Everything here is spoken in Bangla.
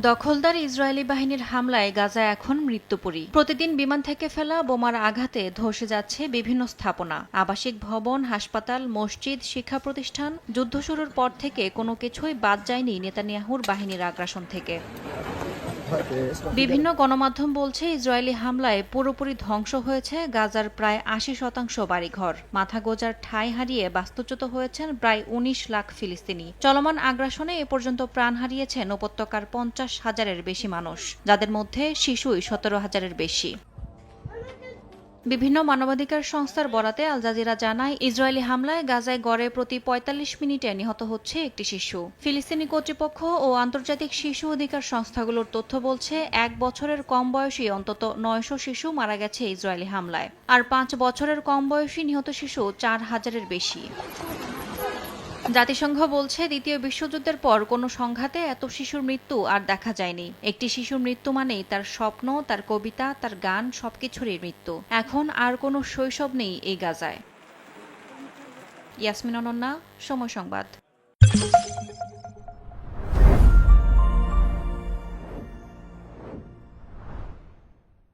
দখলদার ইসরায়েলি বাহিনীর হামলায় গাজা এখন মৃত্যুপুরী। প্রতিদিন বিমান থেকে ফেলা বোমার আঘাতে ধসে যাচ্ছে বিভিন্ন স্থাপনা, আবাসিক ভবন, হাসপাতাল, মসজিদ, শিক্ষা প্রতিষ্ঠান। যুদ্ধ শুরুর পর থেকে কোনো কিছুই বাদ যায়নি নেতানিয়াহুর বাহিনীর আগ্রাসন থেকে। বিভিন্ন গণমাধ্যম বলছে, ইসরায়েলি হামলায় পুরোপুরি ধ্বংস হয়েছে গাজার প্রায় ৮০% বাড়িঘর। মাথা গোঁজার ঠাঁই হারিয়ে বাস্তুচ্যুত হয়েছেন প্রায় ১৯ লাখ ফিলিস্তিনি। চলমান আগ্রাসনে এ পর্যন্ত প্রাণ হারিয়েছেন উপত্যকার ৫০,০০০-এর বেশি মানুষ, যাদের মধ্যে শিশুই ১৭,০০০-এর বেশি। বিভিন্ন মানবাধিকার সংস্থার বরাতে আল জাজিরা জানায়, ইসরায়েলি হামলায় গাজায় গড়ে প্রতি ৪৫ মিনিটে নিহত হচ্ছে একটি শিশু। ফিলিস্তিনি কর্তৃপক্ষ ও আন্তর্জাতিক শিশু অধিকার সংস্থাগুলোর তথ্য বলছে, ১ বছরের কম বয়সী অন্তত ৯০০ শিশু মারা গেছে ইসরায়েলি হামলায়, আর ৫ বছরের কম বয়সী নিহত শিশু ৪,০০০-এর বেশি। জাতিসংঘ বলছে, দ্বিতীয় বিশ্বযুদ্ধের পর কোনো সংঘাতে এত শিশুর মৃত্যু আর দেখা যায়নি। একটি শিশুর মৃত্যু মানেই তার স্বপ্ন, তার কবিতা, তার গান সবকিছুরই মৃত্যু। এখন আর কোনো শৈশব নেই এই গাজায়। ইয়াসমিন অনন্যা, সময় সংবাদ।